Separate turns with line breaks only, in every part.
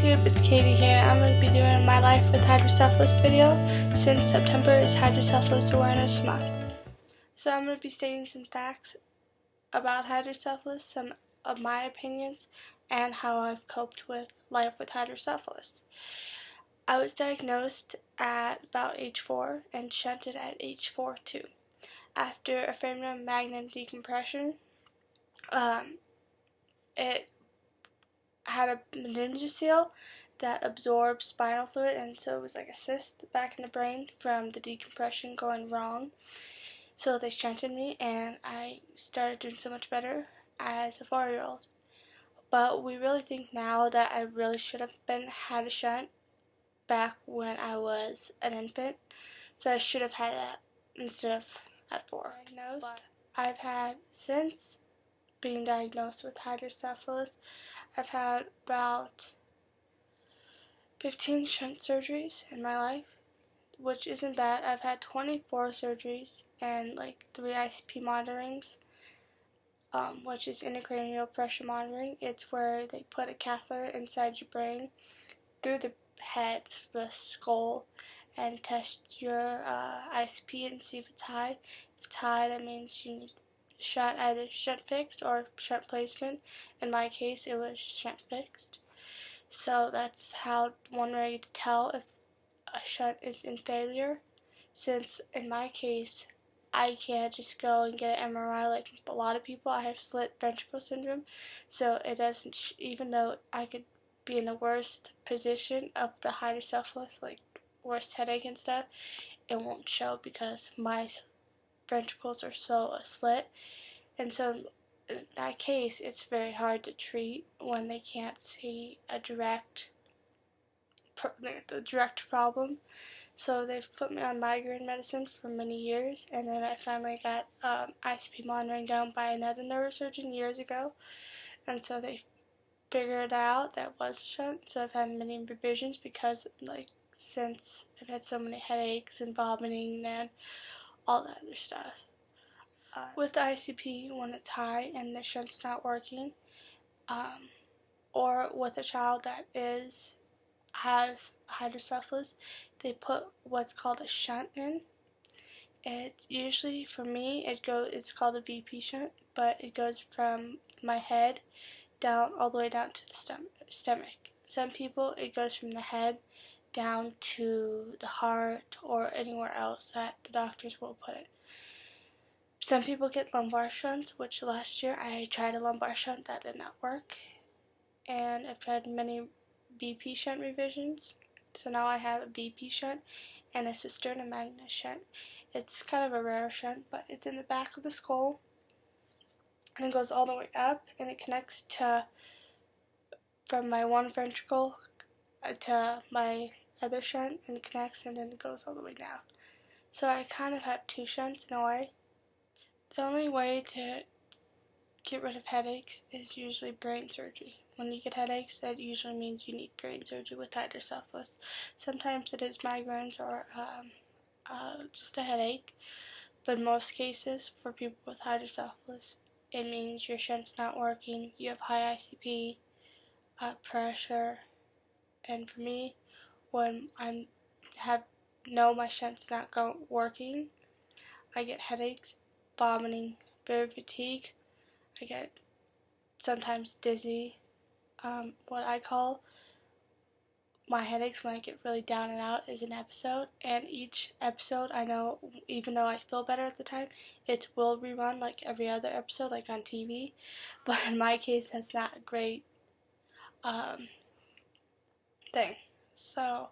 YouTube, it's Katie here. I'm going to be doing my life with hydrocephalus video since September is Hydrocephalus Awareness Month. So I'm going to be stating some facts about hydrocephalus, some of my opinions, and how I've coped with life with hydrocephalus. I was diagnosed at about age 4 and shunted at age 4 too. After a foramen magnum decompression, it had a meningocele that absorbed spinal fluid, and so it was like a cyst back in the brain from the decompression going wrong. So they shunted me, and I started doing so much better as a 4-year-old. But we really think now that I really should have had a shunt back when I was an infant. So I should have had that instead of at 4. Diagnosed. I've had, since being diagnosed with hydrocephalus, I've had about 15 shunt surgeries in my life, which isn't bad. I've had 24 surgeries and like 3 ICP monitorings, which is intracranial pressure monitoring. It's where they put a catheter inside your brain through the head, the skull, and test your ICP and see if it's high. If it's high, that means you need either shunt fixed or shunt placement. In my case, it was shunt fixed. So that's how one way to tell if a shunt is in failure. Since in my case, I can't just go and get an MRI like a lot of people. I have slit ventricle syndrome, so it doesn't. Even though I could be in the worst position of the hydrocephalus, like worst headache and stuff, it won't show because my ventricles are so slit, and so in that case it's very hard to treat when they can't see a direct problem. So they've put me on migraine medicine for many years, and then I finally got ICP monitoring done by another neurosurgeon years ago, and so they figured out that was a shunt. So I've had many revisions because since I've had so many headaches and vomiting and all that other stuff. With the ICP, when it's high and the shunt's not working, or with a child that has hydrocephalus, they put what's called a shunt in. It's usually, for me, it's called a VP shunt, but it goes from my head down all the way down to the stomach. Some people, it goes from the head down to the heart or anywhere else that the doctors will put it. Some people get lumbar shunts, which last year I tried a lumbar shunt that did not work, and I've tried many BP shunt revisions. So now I have a BP shunt and a cisterna magna shunt. It's kind of a rare shunt, but it's in the back of the skull, and it goes all the way up, and it connects from my one ventricle to my other shunt, and it connects, and then it goes all the way down. So I kind of have 2 shunts in a way. The only way to get rid of headaches is usually brain surgery. When you get headaches, that usually means you need brain surgery with hydrocephalus. Sometimes it is migraines or just a headache, but in most cases, for people with hydrocephalus, it means your shunt's not working, you have high ICP, pressure, and for me, when I know my shunt's not working, I get headaches, vomiting, very fatigue. I get sometimes dizzy. What I call my headaches when I get really down and out is an episode, and each episode, I know, even though I feel better at the time, it will rerun like every other episode, like on TV, but in my case, that's not a great thing. So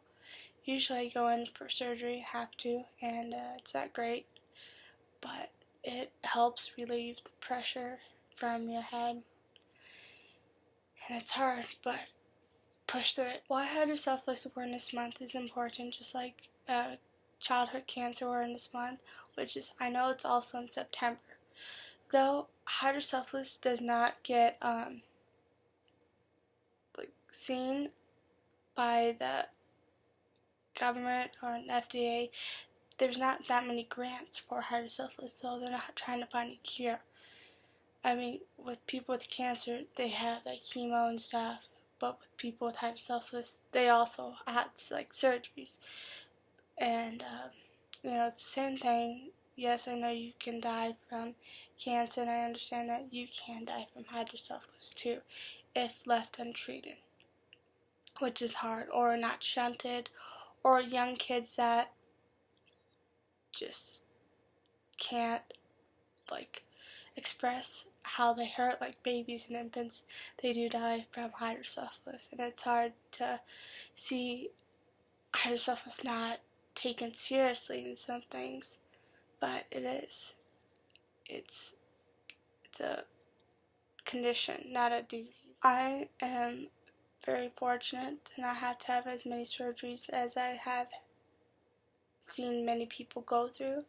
usually I go in for surgery, have to, and it's not great, but it helps relieve the pressure from your head, and it's hard, but push through it. Why Hydrocephalus Awareness Month is important, just like Childhood Cancer Awareness Month, which is, I know it's also in September. Though hydrocephalus does not get seen by the government or an FDA, there's not that many grants for hydrocephalus, so they're not trying to find a cure. I mean, with people with cancer, they have like chemo and stuff, but with people with hydrocephalus, they also had like surgeries, and it's the same thing. Yes, I know you can die from cancer, and I understand that you can die from hydrocephalus too, if left untreated, which is hard, or not shunted, or young kids that just can't express how they hurt, like babies and infants. They do die from hydrocephalus, and it's hard to see hydrocephalus not taken seriously in some things, but it is. It's a condition, not a disease. I am very fortunate, and I have to have as many surgeries as I have seen many people go through.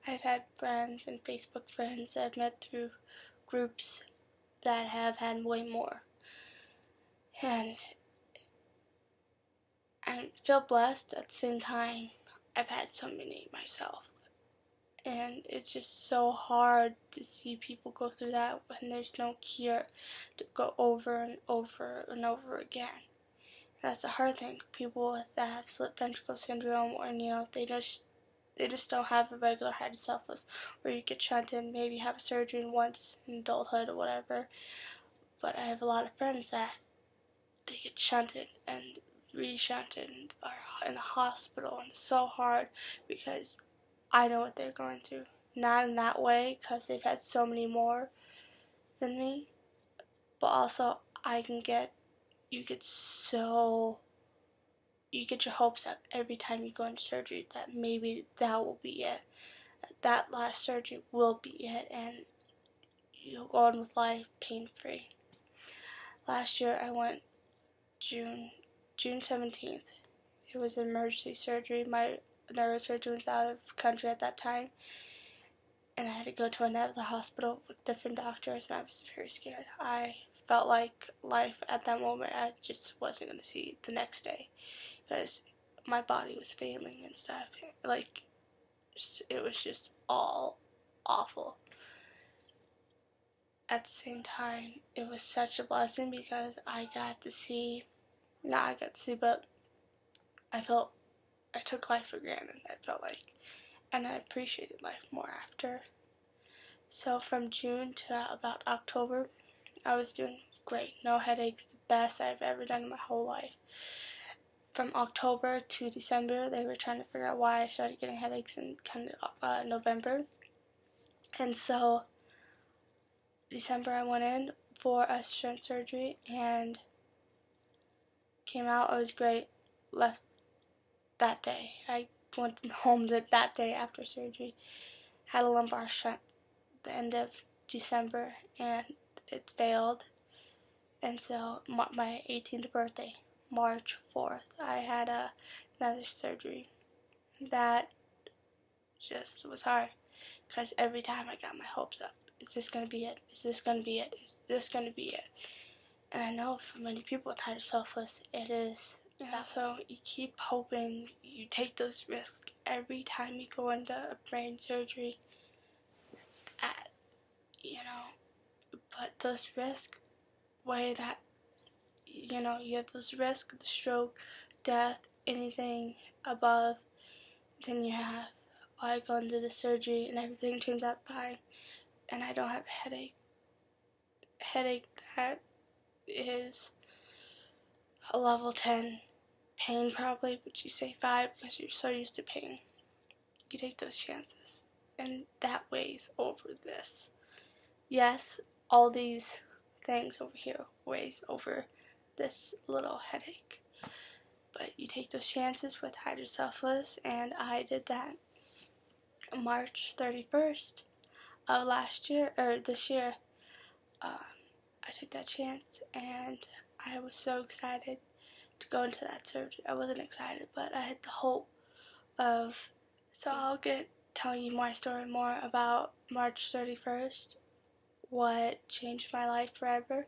I've had friends and Facebook friends that I've met through groups that have had way more. And I feel blessed at the same time. I've had so many myself. And it's just so hard to see people go through that when there's no cure, to go over and over and over again. That's the hard thing. People that have slip ventricle syndrome, or they just don't have a regular hydrocephalus, where you get shunted and maybe have a surgery once in adulthood or whatever. But I have a lot of friends that they get shunted and re-shunted and are in the hospital, and it's so hard because I know what they're going through. Not in that way, because they've had so many more than me, but also you get your hopes up every time you go into surgery that maybe that will be it. That last surgery will be it, and you'll go on with life pain-free. Last year I went June 17th. It was an emergency surgery. My neurosurgeon was out of country at that time, and I had to go to another hospital with different doctors, and I was very scared. I felt like life at that moment, I just wasn't going to see the next day, because my body was failing and stuff. It was just all awful. At the same time, it was such a blessing, because but I took life for granted, I felt like, and I appreciated life more after. So from June to about October, I was doing great. No headaches, the best I've ever done in my whole life. From October to December, they were trying to figure out why I started getting headaches in November. And so December I went in for a shunt surgery and came out. It was great. Left that day. I went home that day after surgery. Had a lumbar shunt the end of December, and it failed. And so my 18th birthday, March 4th, I had another surgery. That just was hard, because every time I got my hopes up. Is this going to be it? Is this going to be it? Is this going to be it? And I know for many people with hydrocephalus, it is. Yeah, so you keep hoping. You take those risks every time you go into a brain surgery. But those risks weigh that, you have those risks, the stroke, death, anything above, then you have, I go into the surgery and everything turns out fine, and I don't have a headache that is a level 10 pain probably, but you say 5 because you're so used to pain. You take those chances, and that weighs over this. Yes, all these things over here weighs over this little headache, but you take those chances with hydrocephalus, and I did that. March 31st of this year, I took that chance, and I was so excited to go into that surgery. I wasn't excited, but I had the hope of. So I'll telling you my story more about March 31st, what changed my life forever.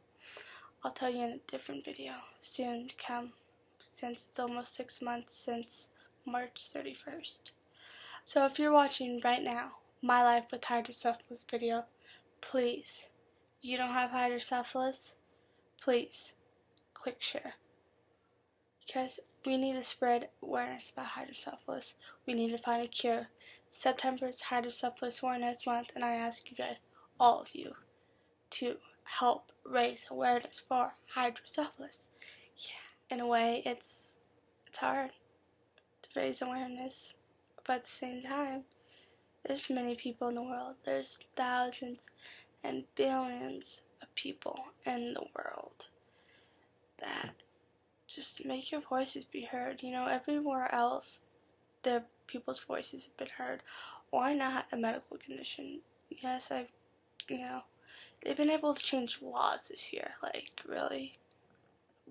I'll tell you in a different video soon to come, since it's almost 6 months since March 31st. So if you're watching right now, my life with hydrocephalus video, please, you don't have hydrocephalus, please click share. Because we need to spread awareness about hydrocephalus. We need to find a cure. September is Hydrocephalus Awareness Month, and I ask you guys, all of you, to help raise awareness for hydrocephalus. Yeah, in a way, it's hard to raise awareness, but at the same time, there's many people in the world. There's thousands and billions of people in the world that just make your voices be heard. You know, everywhere else, their people's voices have been heard. Why not a medical condition? Yes, they've been able to change laws this year. Like, really?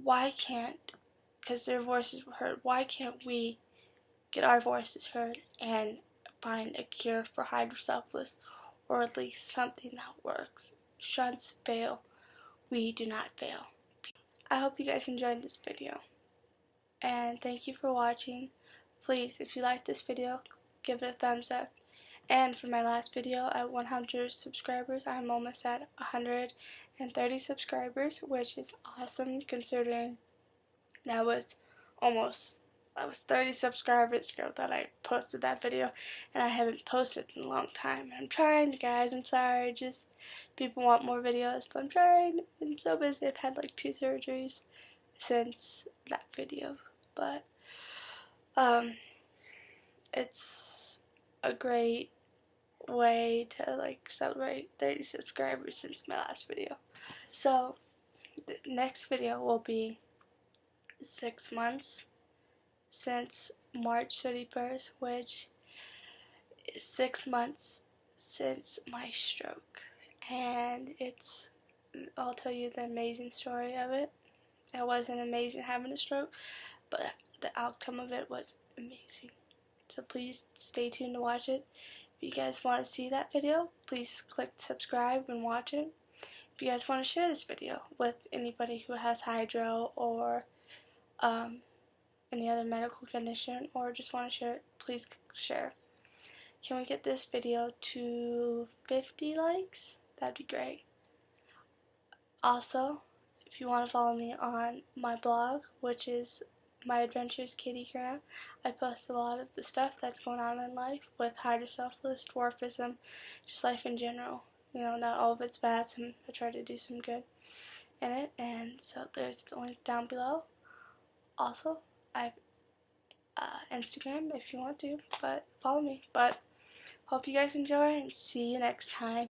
Why can't, because their voices were heard, why can't we get our voices heard and find a cure for hydrocephalus, or at least something that works? Shunts fail. We do not fail. I hope you guys enjoyed this video, and thank you for watching. Please, if you liked this video, give it a thumbs up. And for my last video at 100 subscribers, I'm almost at 130 subscribers, which is awesome considering that was 30 subscribers ago that I posted that video, and I haven't posted in a long time. I'm trying, guys, I'm sorry, just people want more videos, but I'm trying. I'm so busy. I've had like 2 surgeries since that video, but it's a great way to like celebrate 30 subscribers since my last video. So the next video will be 6 months since March 31st, which is 6 months since my stroke. And I'll tell you the amazing story of it. It wasn't amazing having a stroke, but the outcome of it was amazing. So please stay tuned to watch it. If you guys want to see that video, please click subscribe and watch it. If you guys want to share this video with anybody who has hydro or any other medical condition, or just want to share it, please share. Can we get this video to 50 likes? That'd be great. Also, if you want to follow me on my blog, which is My Adventures Kitty Graham, I post a lot of the stuff that's going on in life with hydrocephalus, dwarfism, just life in general. You know, not all of it's bad. I try to do some good in it, and so there's the link down below. Also, I have Instagram if you want to, but follow me. But hope you guys enjoy, and see you next time.